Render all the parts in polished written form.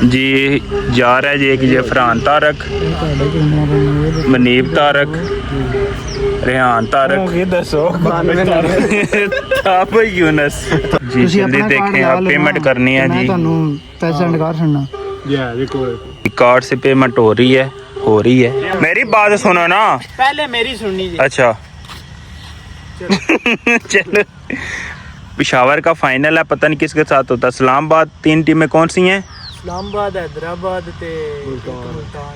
जी जा रहा है जी एक ये फरहान तारक, मनीब तारक, रेहान तारक, यूनस जी। जल्दी देखें, आप पेमेंट करनी है जी। कार्ड से पेमेंट हो रही है। मेरी बात सुनो ना, पहले मेरी सुननी। अच्छा चलो, पेशावर का फाइनल है, पता नहीं किसके साथ होता है। इस्लामाबाद 3 टीमें कौन सी हैं? इस्लामाबाद, हैदराबाद ते मुल्तान।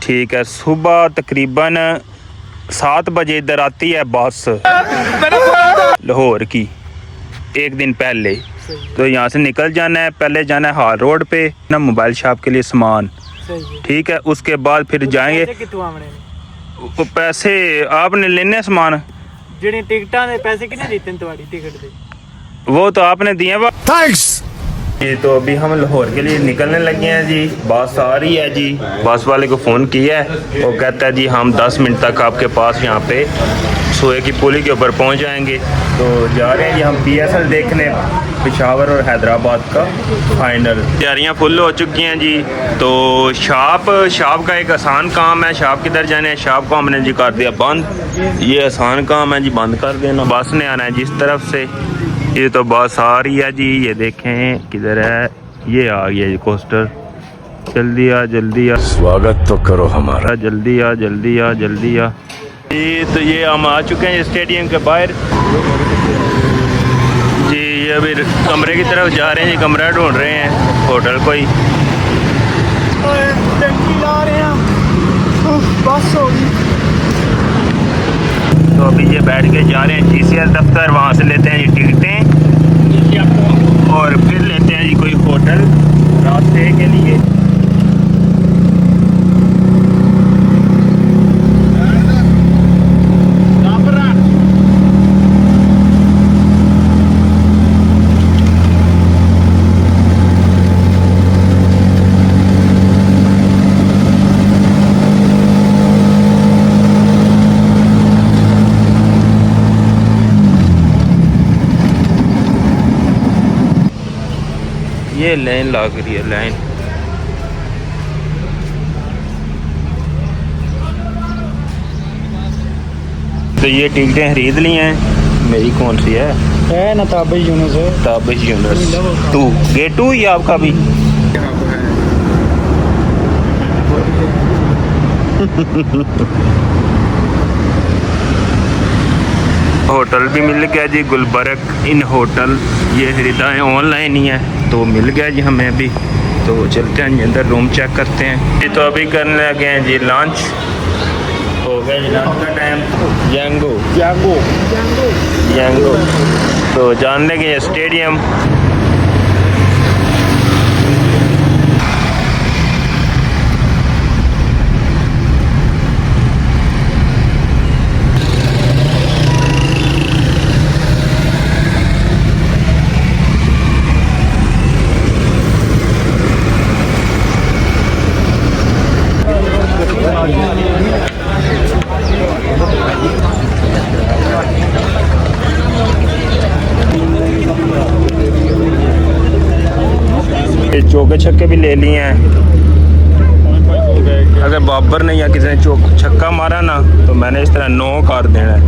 ठीक है, सुबह तकरीबन 7 बजे इधर आती है बस लाहौर की, एक दिन पहले। तो यहाँ से निकल जाना है, पहले जाना है हाल रोड पे ना, मोबाइल शॉप के लिए सामान। ठीक है, उसके बाद फिर जाएंगे। पैसे आपने लेने सामान, जिहड़ी टिकटां दे पैसे किने दित्ते तुम्हारी टिकट दे? वो तो आपने दिए। थैंक्स। ये तो अभी हम लाहौर के लिए निकलने लगे हैं जी। बस आ रही है जी। बस वाले को फ़ोन किया है, वो कहता है जी हम 10 मिनट तक आपके पास यहाँ पे सोए की पुली के ऊपर पहुँच जाएंगे। तो जा रहे हैं जी हम PSL देखने, पेशावर और हैदराबाद का फाइनल। तैयारियाँ फुल हो चुकी हैं जी। तो शॉप का एक आसान काम है। शॉप किधर जाने है? शॉप को हमने जी कर दिया बंद। ये आसान काम है जी, बंद कर देना। बस ने आना है जिस तरफ से। ये तो बस आ रही है जी, ये देखें किधर है, ये आ गया जी कोस्टर। जल्दी आ, स्वागत तो करो हमारा। जल्दी आ। जी तो ये हम आ चुके हैं स्टेडियम के बाहर जी। ये अभी कमरे की तरफ जा रहे हैं जी, कमरा ढूंढ रहे हैं, होटल कोई। ला रहे हैं, बस हो गई। तो अभी ये बैठ के जा रहे हैं GCL दफ्तर, वहाँ से लेते हैं जी टिकटें और फिर लेते हैं जी कोई होटल रास्ते के लिए। ये लाइन लग रही है, लाइन। तो ये टिकटें खरीद ली हैं। मेरी कौन सी है ना? ताबिश यूनुस है। ताबिश यूनुस 2 गेट 2 ही आपका भी। होटल भी मिल गया जी, गुलबर्ग इन होटल। ये खरीदा है, ऑनलाइन ही है, तो मिल गया जी हमें अभी। तो चलते हैं जी अंदर, रूम चेक करते हैं जी। तो अभी करने लगे हैं जी लंच। हो गया जी लंच का टाइम। यांगो तो जान लगे स्टेडियम। चौके छक्के भी ले लिए हैं। अगर बाबर ने या किसी ने छक्का मारा ना, तो मैंने इस तरह 9 कर देना है।